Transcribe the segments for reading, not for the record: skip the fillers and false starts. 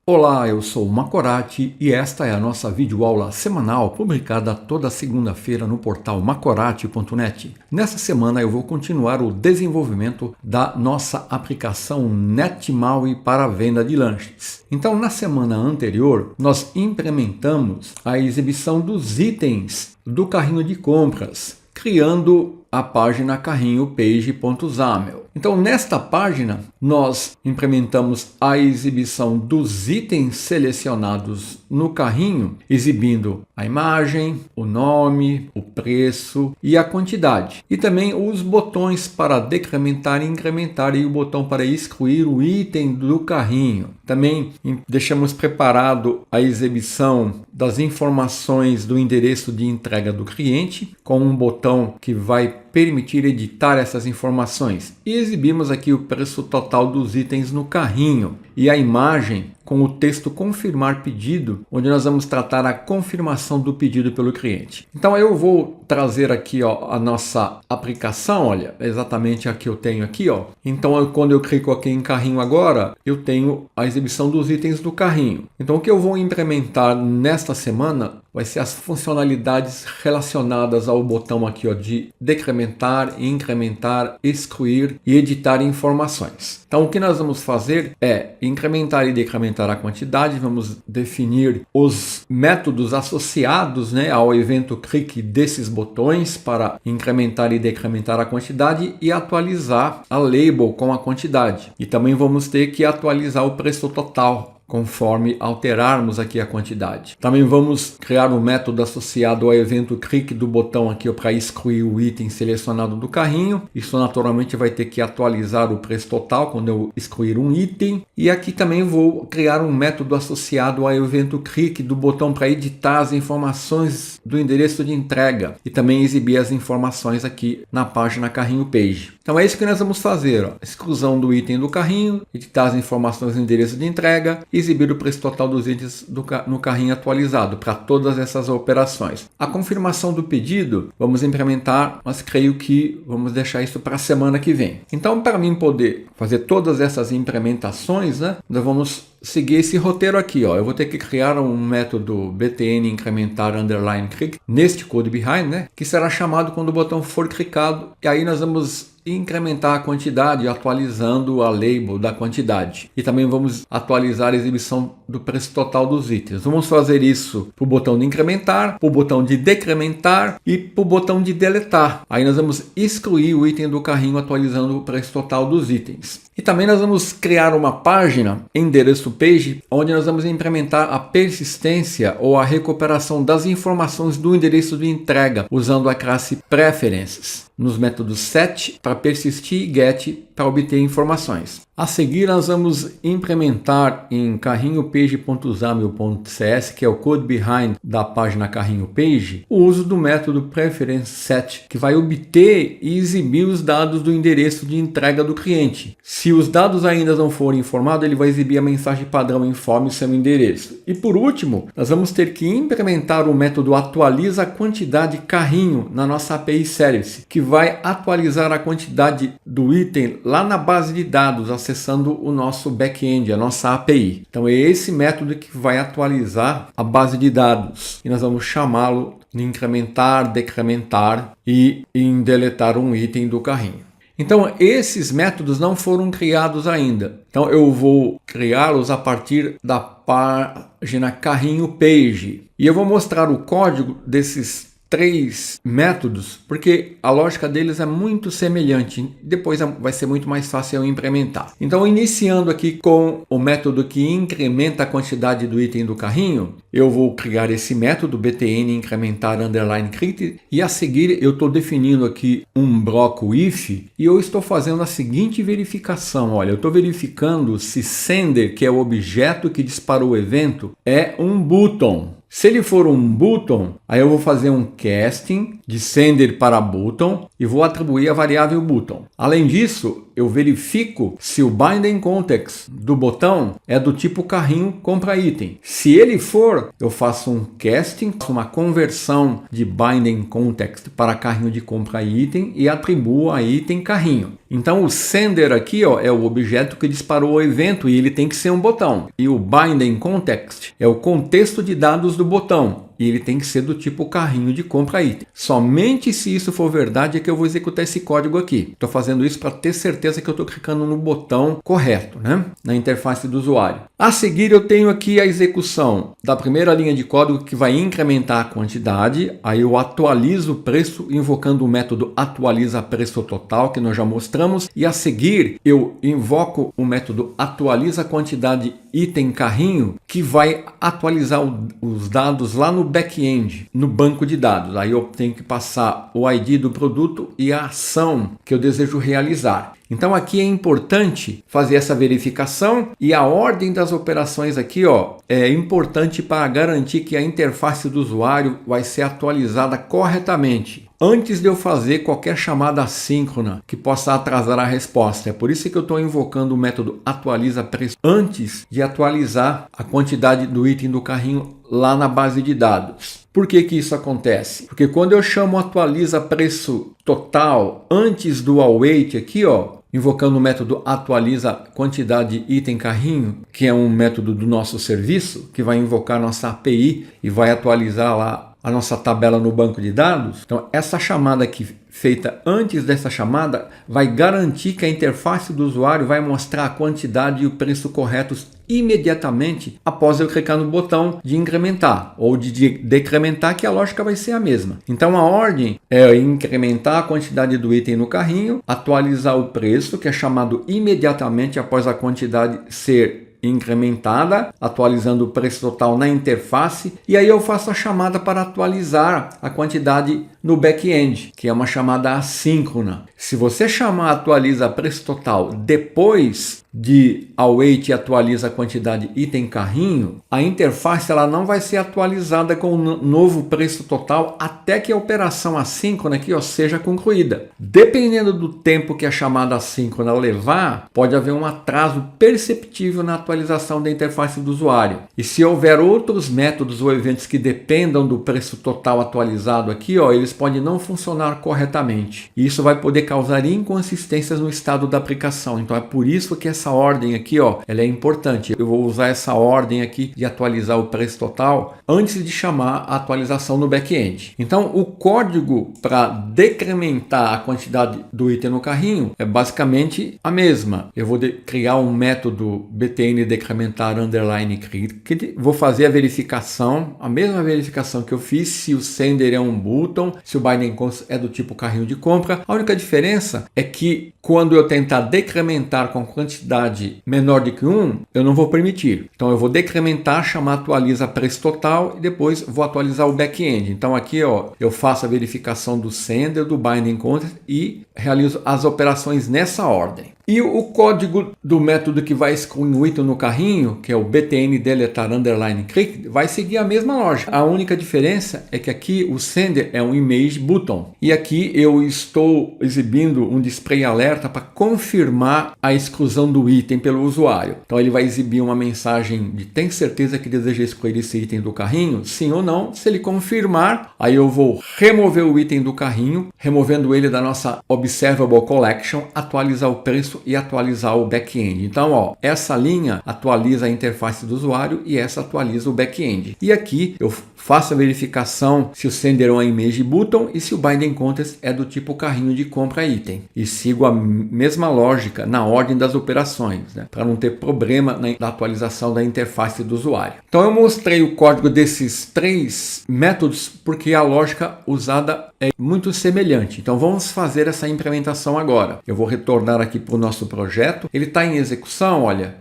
Olá, eu sou o Macorati e esta é a nossa videoaula semanal publicada toda segunda-feira no portal macorati.net. Nessa semana eu vou continuar o desenvolvimento da nossa aplicação NetMaui para venda de lanches. Então, na semana anterior, nós implementamos a exibição dos itens do carrinho de compras, criando a página carrinho-page.xaml. Então, nesta página, nós implementamos a exibição dos itens selecionados no carrinho, exibindo a imagem, o nome, o preço e a quantidade. E também os botões para decrementar e incrementar e o botão para excluir o item do carrinho. Também deixamos preparado a exibição das informações do endereço de entrega do cliente, com um botão que vai permitir editar essas informações. E exibimos aqui o preço total dos itens no carrinho e a imagem com o texto confirmar pedido, onde nós vamos tratar a confirmação do pedido pelo cliente. Então eu vou trazer aqui a nossa aplicação, olha, exatamente a que eu tenho aqui. Então quando eu clico aqui em carrinho agora, eu tenho a exibição dos itens do carrinho. Então o que eu vou implementar nesta semana vai ser as funcionalidades relacionadas ao botão aqui de decrementar, incrementar, excluir e editar informações. Então o que nós vamos fazer é incrementar e decrementar a quantidade, vamos definir os métodos associados ao evento clique desses botões para incrementar e decrementar a quantidade e atualizar a label com a quantidade. E também vamos ter que atualizar o preço total, conforme alterarmos aqui a quantidade. Também vamos criar um método associado ao evento clique do botão aqui para excluir o item selecionado do carrinho. Isso naturalmente vai ter que atualizar o preço total quando eu excluir um item. E aqui também vou criar um método associado ao evento clique do botão para editar as informações do endereço de entrega e também exibir as informações aqui na página carrinho page. Então é isso que nós vamos fazer, exclusão do item do carrinho, editar as informações do endereço de entrega, exibir o preço total dos itens no carrinho atualizado para todas essas operações. A confirmação do pedido vamos implementar, mas creio que vamos deixar isso para a semana que vem. Então, para mim poder fazer todas essas implementações, nós vamos seguir esse roteiro aqui. Eu vou ter que criar um método btn incrementar underline click neste code behind, que será chamado quando o botão for clicado, e aí nós vamos incrementar a quantidade atualizando a label da quantidade. E também vamos atualizar a exibição do preço total dos itens. Vamos fazer isso para o botão de incrementar, para o botão de decrementar e para o botão de deletar. Aí nós vamos excluir o item do carrinho atualizando o preço total dos itens. E também nós vamos criar uma página, endereço page, onde nós vamos implementar a persistência ou a recuperação das informações do endereço de entrega, usando a classe preferences, nos métodos set para persistir e get para obter informações. A seguir, nós vamos implementar em carrinho-page.xaml.cs, que é o code behind da página carrinho page, o uso do método preference set, que vai obter e exibir os dados do endereço de entrega do cliente. Se os dados ainda não forem informados, ele vai exibir a mensagem padrão informe o seu endereço. E por último, nós vamos ter que implementar o método atualiza a quantidade carrinho na nossa API Service, que vai atualizar a quantidade do item lá na base de dados, acessando o nosso back-end, a nossa API. Então é esse método que vai atualizar a base de dados e nós vamos chamá-lo de incrementar, decrementar e em deletar um item do carrinho. Então esses métodos não foram criados ainda. Então eu vou criá-los a partir da página carrinho page e eu vou mostrar o código desses 3 métodos, porque a lógica deles é muito semelhante, depois vai ser muito mais fácil eu implementar. Então, iniciando aqui com o método que incrementa a quantidade do item do carrinho, eu vou criar esse método btn incrementar underline click e a seguir eu estou definindo aqui um bloco if e eu estou fazendo a seguinte verificação. Olha, eu estou verificando se sender, que é o objeto que disparou o evento, é um button. Se ele for um button, aí eu vou fazer um casting de sender para button e vou atribuir a variável button. Além disso, eu verifico se o binding context do botão é do tipo carrinho compra item. Se ele for, eu faço um casting, uma conversão de binding context para carrinho de compra item e atribuo a item carrinho. Então o sender aqui, ó, é o objeto que disparou o evento e ele tem que ser um botão. E o binding context é o contexto de dados do botão. E ele tem que ser do tipo carrinho de compra item. Somente se isso for verdade é que eu vou executar esse código aqui. Estou fazendo isso para ter certeza que eu estou clicando no botão correto, né? Na interface do usuário. A seguir eu tenho aqui a execução da primeira linha de código que vai incrementar a quantidade. Aí eu atualizo o preço invocando o método atualiza preço total que nós já mostramos. E a seguir eu invoco o método atualiza quantidade item carrinho que vai atualizar os dados lá no back-end, no banco de dados. Aí eu tenho que passar o ID do produto e a ação que eu desejo realizar. Então aqui é importante fazer essa verificação e a ordem das operações aqui, ó, é importante para garantir que a interface do usuário vai ser atualizada corretamente antes de eu fazer qualquer chamada assíncrona que possa atrasar a resposta. É por isso que eu estou invocando o método atualiza preço antes de atualizar a quantidade do item do carrinho lá na base de dados. Por que que isso acontece? Porque quando eu chamo atualiza preço total antes do await aqui, ó, invocando o método atualiza quantidade item carrinho, que é um método do nosso serviço, que vai invocar nossa API e vai atualizar lá a nossa tabela no banco de dados. Então essa chamada aqui feita antes dessa chamada vai garantir que a interface do usuário vai mostrar a quantidade e o preço corretos imediatamente após eu clicar no botão de incrementar ou de decrementar, que a lógica vai ser a mesma. Então a ordem é incrementar a quantidade do item no carrinho, atualizar o preço, que é chamado imediatamente após a quantidade ser incrementada, atualizando o preço total na interface, e aí eu faço a chamada para atualizar a quantidade no back-end, que é uma chamada assíncrona. Se você chamar atualiza preço total depois de await atualiza a quantidade item carrinho, a interface ela não vai ser atualizada com o novo preço total até que a operação assíncrona aqui, ó, seja concluída. Dependendo do tempo que a chamada assíncrona levar, pode haver um atraso perceptível na atualização da interface do usuário. E se houver outros métodos ou eventos que dependam do preço total atualizado aqui, ó, eles podem não funcionar corretamente. E isso vai poder causar inconsistências no estado da aplicação. Então é por isso que essa ordem aqui, ó, ela é importante. Eu vou usar essa ordem aqui de atualizar o preço total antes de chamar a atualização no back-end. Então o código para decrementar a quantidade do item no carrinho é basicamente a mesma. Eu vou criar um método btn decrementar underline clicked, vou fazer a verificação, a mesma verificação que eu fiz se o sender é um button, se o binding context é do tipo carrinho de compra. A única diferença é que quando eu tentar decrementar com quantidade menor do que 1, eu não vou permitir. Então eu vou decrementar, chamar atualiza preço total e depois vou atualizar o back-end. Então aqui, ó, eu faço a verificação do sender, do binding context e realizo as operações nessa ordem. E o código do método que vai excluir o item no carrinho, que é o btn deletar underline click, vai seguir a mesma lógica. A única diferença é que aqui o sender é um image button. E aqui eu estou exibindo um display alerta para confirmar a exclusão do item pelo usuário. Então ele vai exibir uma mensagem de tem certeza que deseja excluir esse item do carrinho? Sim ou não? Se ele confirmar, aí eu vou remover o item do carrinho, removendo ele da nossa observable collection, atualizar o preço e atualizar o back-end. Então, ó, essa linha atualiza a interface do usuário e essa atualiza o back-end. E aqui eu faço a verificação se o sender é um image button e se o binding context é do tipo carrinho de compra item. E sigo a mesma lógica na ordem das operações, né, para não ter problema na atualização da interface do usuário. Então eu mostrei o código desses três métodos porque a lógica usada é muito semelhante. Então vamos fazer essa implementação agora. Eu vou retornar aqui para o nosso projeto. Ele está em execução, olha.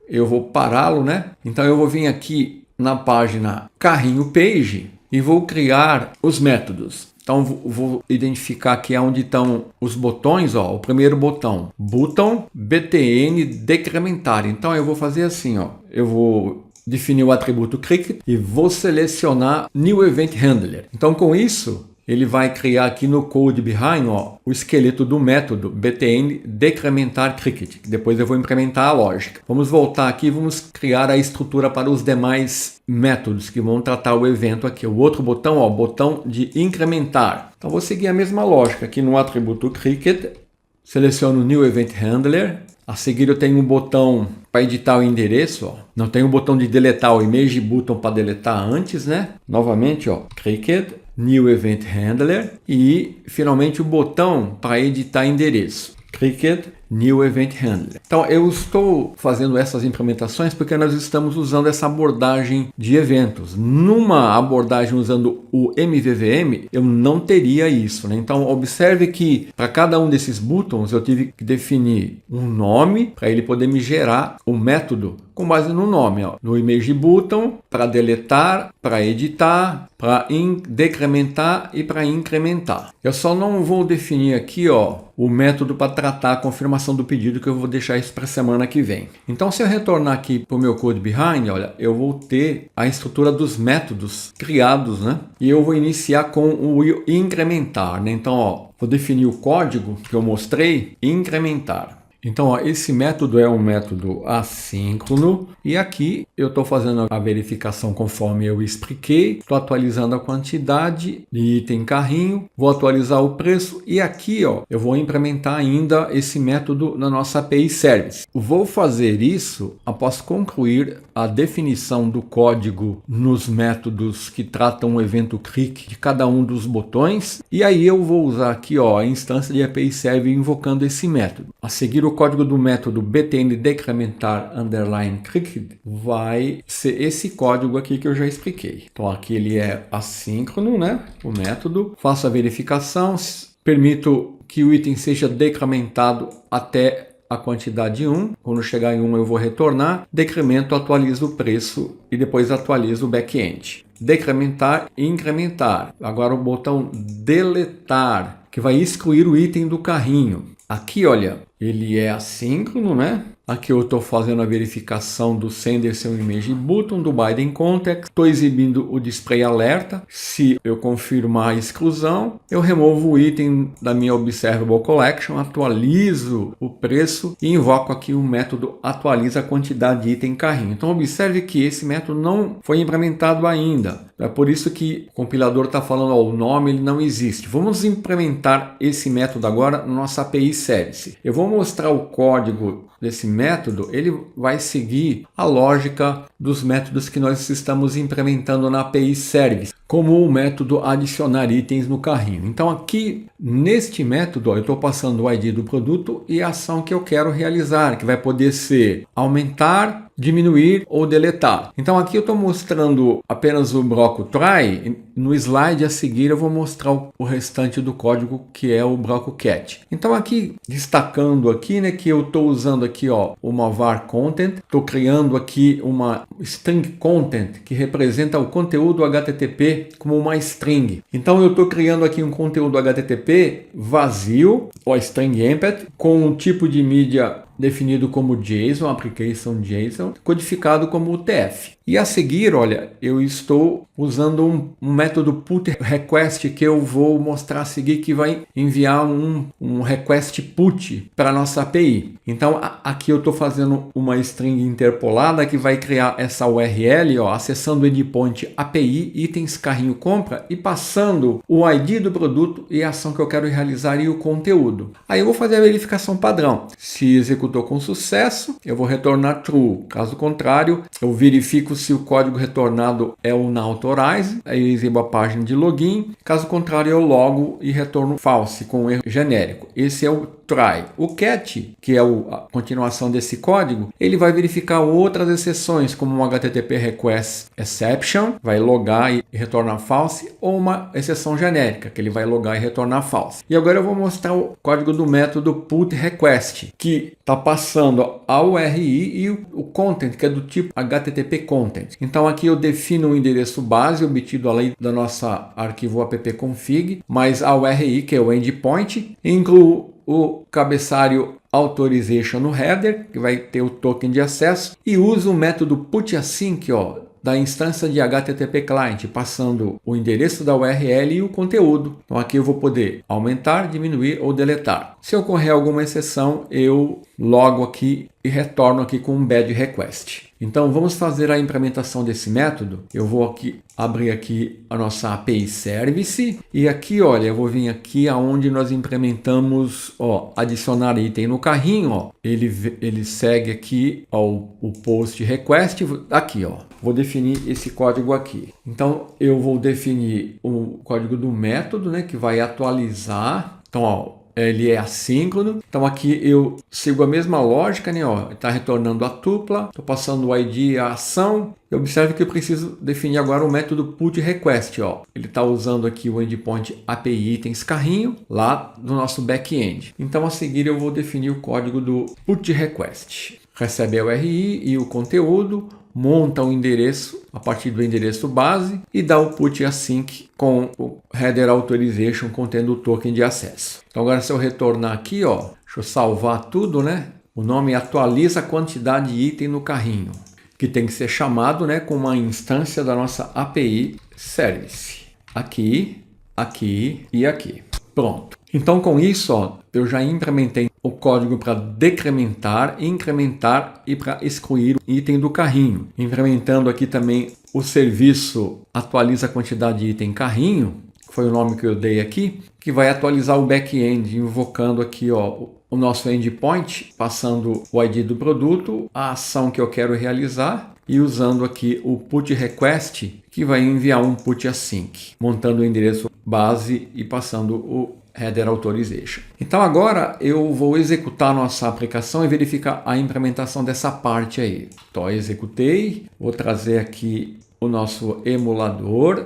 Eu vou pará-lo, né? Então eu vou vir aqui na página carrinho page e vou criar os métodos. Então vou identificar aqui onde estão os botões, ó. O primeiro botão, button btn decrementar. Então eu vou fazer assim, ó. Eu vou definir o atributo click e vou selecionar New Event Handler. Então com isso ele vai criar aqui no code behind, ó, o esqueleto do método btn decrementar cricket. Depois eu vou implementar a lógica. Vamos voltar aqui e vamos criar a estrutura para os demais métodos que vão tratar o evento aqui. O outro botão, ó, botão de incrementar. Então vou seguir a mesma lógica aqui no atributo cricket. Seleciono New Event Handler. A seguir eu tenho um botão para editar o endereço. Ó. Não tem um botão de deletar, o image button para deletar antes, né? Novamente, ó, Cricket, New Event Handler e finalmente o botão para editar endereço. Cricket, New Event Handler. Então eu estou fazendo essas implementações porque nós estamos usando essa abordagem de eventos. Numa abordagem usando o MVVM, eu não teria isso, né? Então observe que para cada um desses buttons eu tive que definir um nome para ele poder me gerar o método com base no nome, ó. No image button, para deletar, para editar, para decrementar e para incrementar. Eu só não vou definir aqui, ó, o método para tratar a confirmação do pedido, que eu vou deixar isso para a semana que vem. Então, se eu retornar aqui para o meu code behind, olha, eu vou ter a estrutura dos métodos criados, né? E eu vou iniciar com o incrementar, né? Então, ó, vou definir o código que eu mostrei e incrementar. Então, ó, esse método é um método assíncrono e aqui eu estou fazendo a verificação conforme eu expliquei, estou atualizando a quantidade de item carrinho, vou atualizar o preço e aqui, ó, eu vou implementar ainda esse método na nossa API Service. Vou fazer isso após concluir a definição do código nos métodos que tratam o evento click de cada um dos botões e aí eu vou usar aqui, ó, a instância de API Service invocando esse método. A seguir, o código do método btn decrementar underline cricket vai ser esse código aqui que eu já expliquei. Então aqui ele é assíncrono, né? O método. Faço a verificação, permito que o item seja decrementado até a quantidade 1. Quando chegar em 1 eu vou retornar, decremento, atualizo o preço e depois atualizo o back-end. Decrementar e incrementar. Agora o botão deletar, que vai excluir o item do carrinho. Aqui, olha, ele é assíncrono, né? Aqui eu estou fazendo a verificação do sender seu image button, do Biden context. Estou exibindo o display alerta. Se eu confirmar a exclusão, eu removo o item da minha observable collection, atualizo o preço e invoco aqui o método atualiza a quantidade de item carrinho. Então observe que esse método não foi implementado ainda. É por isso que o compilador está falando, ó, o nome ele não existe. Vamos implementar esse método agora na nossa API Service. Eu vou mostrar o código desse método, ele vai seguir a lógica dos métodos que nós estamos implementando na API Service, como o método adicionar itens no carrinho. Então aqui, neste método, ó, eu estou passando o ID do produto e a ação que eu quero realizar, que vai poder ser aumentar, diminuir ou deletar. Então aqui eu estou mostrando apenas o bloco try. No slide a seguir eu vou mostrar o restante do código, que é o bloco cat. Então aqui, destacando aqui, né, que eu estou usando aqui, ó, uma var content. Estou criando aqui uma string content que representa o conteúdo HTTP como uma string. Então eu estou criando aqui um conteúdo HTTP vazio, ou string embed, com um tipo de mídia definido como JSON, application JSON, codificado como UTF. E a seguir, olha, eu estou usando um método put request que eu vou mostrar a seguir, que vai enviar um request put para a nossa API. Então aqui eu estou fazendo uma string interpolada que vai criar essa URL, ó, acessando o endpoint API, itens, carrinho, compra e passando o ID do produto e a ação que eu quero realizar e o conteúdo. Aí eu vou fazer a verificação padrão. Se executou com sucesso, eu vou retornar true. Caso contrário, eu verifico se o código retornado é o unauthorize, aí eu exibo a página de login. Caso contrário, eu logo e retorno false com um erro genérico. Esse é o try. O cat, que é a continuação desse código, ele vai verificar outras exceções, como um HTTP request exception, vai logar e retornar false, ou uma exceção genérica, que ele vai logar e retornar false. E agora eu vou mostrar o código do método put request, que está passando a URI e o content, que é do tipo HTTP content. Então aqui eu defino o endereço base obtido além da nossa arquivo appconfig, mais a URI, que é o endpoint, incluo o cabeçalho authorization no header, que vai ter o token de acesso, e uso o método putAsync, ó, da instância de HTTP Client, passando o endereço da URL e o conteúdo. Então aqui eu vou poder aumentar, diminuir ou deletar. Se ocorrer alguma exceção, eu logo aqui e retorno aqui com um bad request. Então vamos fazer a implementação desse método. Eu vou aqui abrir aqui a nossa API Service e aqui, olha, eu vou vir aqui aonde nós implementamos, ó, adicionar item no carrinho, ó. Ele segue aqui, ó, o post request aqui, ó. Vou definir esse código aqui. Então eu vou definir o código do método, né, que vai atualizar. Então, ó, ele é assíncrono. Então aqui eu sigo a mesma lógica, né? Está retornando a tupla, estou passando o ID e a ação. E observe que eu preciso definir agora o método put request. Ó. Ele está usando aqui o endpoint API itens carrinho lá do nosso back-end. Então a seguir eu vou definir o código do put request. Recebe a URI e o conteúdo, monta o endereço a partir do endereço base e dá o put async com o header authorization contendo o token de acesso. Então agora se eu retornar aqui, ó, deixa eu salvar tudo, né? O nome atualiza a quantidade de item no carrinho, que tem que ser chamado, né, com uma instância da nossa API Service. Aqui, aqui e aqui. Pronto. Então com isso, ó, eu já implementei o código para decrementar, incrementar e para excluir o item do carrinho. Implementando aqui também o serviço atualiza a quantidade de item carrinho, que foi o nome que eu dei aqui, que vai atualizar o back-end, invocando aqui, ó, o nosso endpoint, passando o ID do produto, a ação que eu quero realizar e usando aqui o put request, que vai enviar um put async, montando o endereço base e passando o header authorization. Então agora eu vou executar a nossa aplicação e verificar a implementação dessa parte aí. Então eu executei, vou trazer aqui o nosso emulador.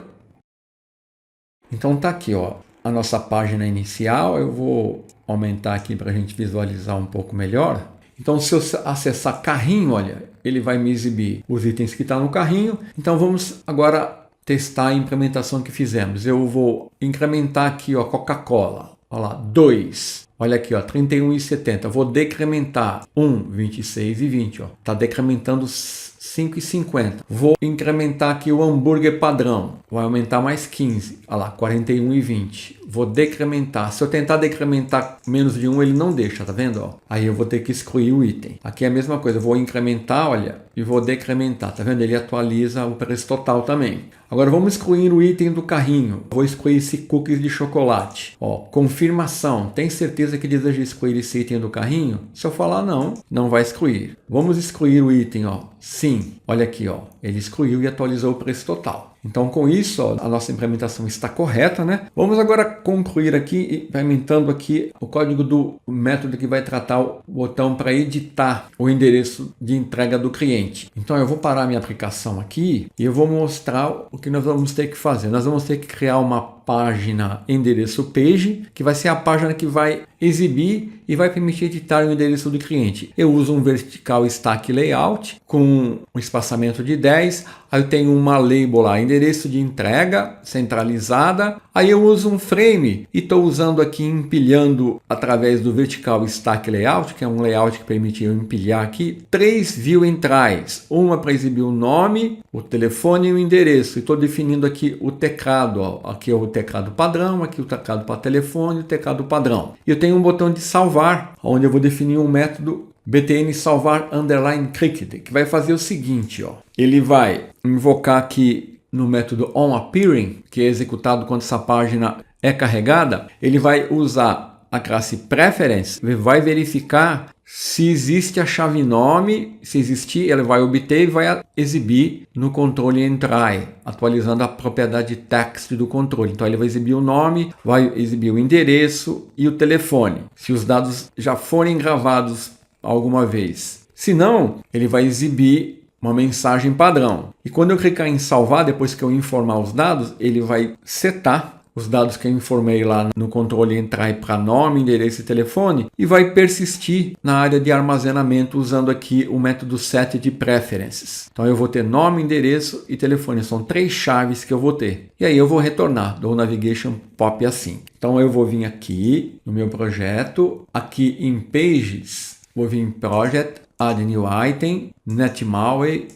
Então tá aqui, ó, a nossa página inicial. Eu vou aumentar aqui para a gente visualizar um pouco melhor. Então se eu acessar carrinho, olha, ele vai me exibir os itens que estão no carrinho. Então vamos agora testar a implementação que fizemos. Eu vou incrementar aqui, ó, Coca-Cola. Olha lá, 2. Olha aqui, ó, 31,70. Vou decrementar 1, 26,20. Ó. Tá decrementando 5,50. Vou incrementar aqui o hambúrguer padrão. Vai aumentar mais 15. Olha lá, 41,20. Vou decrementar. Se eu tentar decrementar menos de 1, ele não deixa, tá vendo? Ó? Aí eu vou ter que excluir o item. Aqui é a mesma coisa. Eu vou incrementar, olha, e vou decrementar. Tá vendo? Ele atualiza o preço total também. Agora vamos excluir o item do carrinho. Vou excluir esse cookies de chocolate. Ó, confirmação. Tem certeza que deseja excluir esse item do carrinho? Se eu falar não, não vai excluir. Vamos excluir o item, ó. Sim. Olha aqui, ó. Ele excluiu e atualizou o preço total. Então, com isso, ó, a nossa implementação está correta, né? Vamos agora concluir aqui, implementando aqui o código do método que vai tratar o botão para editar o endereço de entrega do cliente. Então, eu vou parar minha aplicação aqui e eu vou mostrar o que nós vamos ter que fazer. Nós vamos ter que criar uma página endereço page, que vai ser a página que vai exibir e vai permitir editar o endereço do cliente. Eu uso um vertical stack layout com um espaçamento de 10. Aí eu tenho uma label lá, endereço de entrega centralizada. Aí eu uso um frame e estou usando aqui, empilhando através do vertical stack layout, que é um layout que permite eu empilhar aqui 3 view entries. Uma para exibir o nome, o telefone e o endereço. E estou definindo aqui o teclado. Ó. Aqui é o teclado padrão, aqui o teclado para telefone e o teclado padrão. E eu tenho um botão de salvar, onde eu vou definir um método btn salvar underline cricket, que vai fazer o seguinte, ó. Ele vai invocar aqui no método onAppearing, que é executado quando essa página é carregada. Ele vai usar a classe preference, vai verificar se existe a chave nome. Se existir, ele vai obter e vai exibir no controle entry, atualizando a propriedade text do controle. Então ele vai exibir o nome, vai exibir o endereço e o telefone, se os dados já forem gravados alguma vez. Se não, ele vai exibir uma mensagem padrão. E quando eu clicar em salvar, depois que eu informar os dados, ele vai setar os dados que eu informei lá no controle entry para nome, endereço e telefone e vai persistir na área de armazenamento usando aqui o método set de preferences. Então eu vou ter nome, endereço e telefone. São 3 chaves que eu vou ter. E aí eu vou retornar, dou navigation pop assim. Então eu vou vir aqui no meu projeto, aqui em Pages, vou vir em Project, Add New Item, NetMaui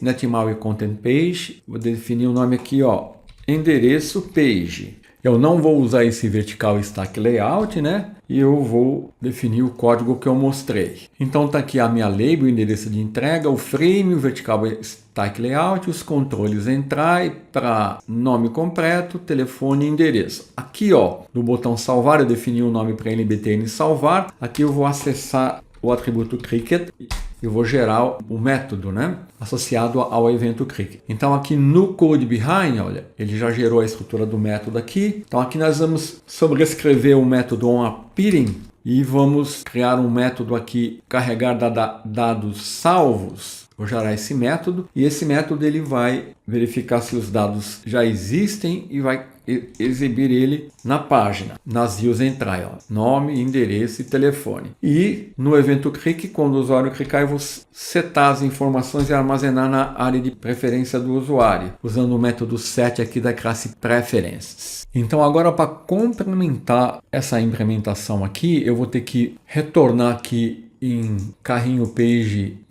Content Page. Vou definir o nome aqui, ó, endereço page. Eu não vou usar esse vertical stack layout, né? E eu vou definir o código que eu mostrei. Então tá aqui a minha label, o endereço de entrega, o frame, o vertical stack layout, os controles entrar para nome completo, telefone e endereço. Aqui, ó, no botão salvar, eu defini um nome para NBTN salvar. Aqui eu vou acessar o atributo Cricket. Eu vou gerar o método, né, associado ao evento Cricket. Então aqui no Code Behind, olha, ele já gerou a estrutura do método aqui. Então aqui nós vamos sobrescrever o método onAppearing e vamos criar um método aqui, carregar dados salvos. Vou gerar esse método e esse método ele vai verificar se os dados já existem e vai exibir ele na página, nas views entry, ó, nome, endereço e telefone. E no evento clique, quando o usuário clicar, eu vou setar as informações e armazenar na área de preferência do usuário, usando o método set aqui da classe preferences. Então agora, para complementar essa implementação aqui, eu vou ter que retornar aqui em carrinho page.xaml.cs,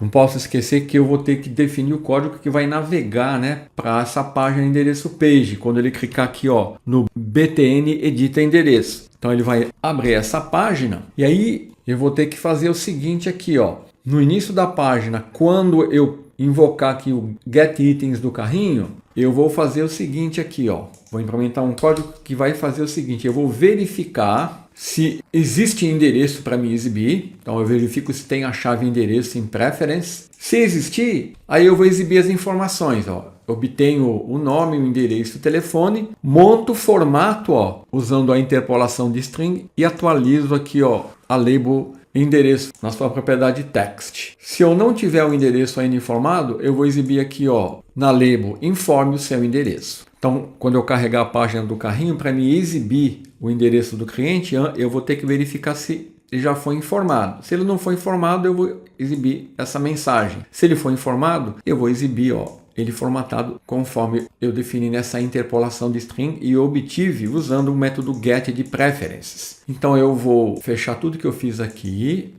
não posso esquecer que eu vou ter que definir o código que vai navegar, né, para essa página endereço page. Quando ele clicar aqui, ó, no btn edita endereço, então ele vai abrir essa página e aí eu vou ter que fazer o seguinte aqui, ó, no início da página, quando eu invocar aqui o get itens do carrinho, eu vou fazer o seguinte aqui, ó, vou implementar um código que vai fazer o seguinte, eu vou verificar se existe endereço para me exibir. Então eu verifico se tem a chave endereço em preference. Se existir, aí eu vou exibir as informações, ó. Obtenho o nome, o endereço, o telefone, monto o formato, ó, usando a interpolação de string e atualizo aqui, ó, a label endereço na sua propriedade text. Se eu não tiver o endereço ainda informado, eu vou exibir aqui, ó, na label informe o seu endereço. Então, quando eu carregar a página do carrinho, para me exibir o endereço do cliente, eu vou ter que verificar se ele já foi informado. Se ele não foi informado, eu vou exibir essa mensagem. Se ele for informado, eu vou exibir, ó, ele formatado conforme eu defini nessa interpolação de string e obtive usando o método get de preferences. Então eu vou fechar tudo que eu fiz aqui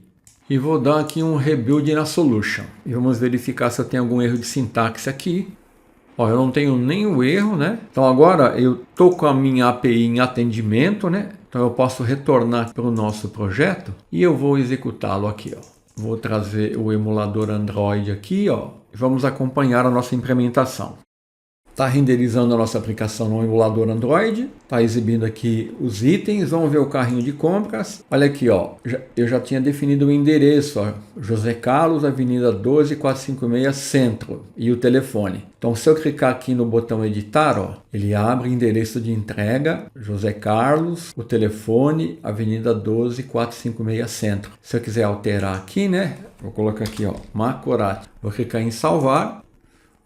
e vou dar aqui um rebuild na solution. E vamos verificar se eu tenho algum erro de sintaxe aqui. Ó, eu não tenho nenhum erro, né? Então agora eu estou com a minha API em atendimento, né? Então eu posso retornar para o nosso projeto e eu vou executá-lo aqui, ó. Vou trazer o emulador Android aqui, ó. E vamos acompanhar a nossa implementação. Está renderizando a nossa aplicação no emulador Android, está exibindo aqui os itens, vamos ver o carrinho de compras. Olha aqui, ó, eu já tinha definido o endereço, ó, José Carlos, Avenida 12456, Centro, e o telefone. Então, se eu clicar aqui no botão editar, ó, ele abre endereço de entrega, José Carlos, o telefone, Avenida 12456, Centro. Se eu quiser alterar aqui, né, vou colocar aqui, ó, Macorati, vou clicar em salvar.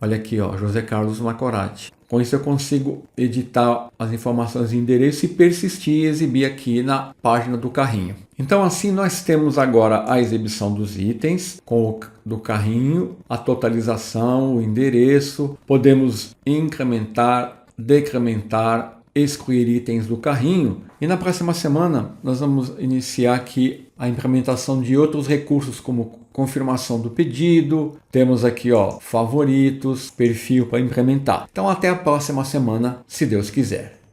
Olha aqui, ó, José Carlos Macorati. Com isso eu consigo editar as informações de endereço e persistir e exibir aqui na página do carrinho. Então assim nós temos agora a exibição dos itens do carrinho, a totalização, o endereço. Podemos incrementar, decrementar, excluir itens do carrinho. E na próxima semana nós vamos iniciar aqui a implementação de outros recursos como confirmação do pedido, temos aqui, ó, favoritos, perfil para implementar. Então até a próxima semana, se Deus quiser.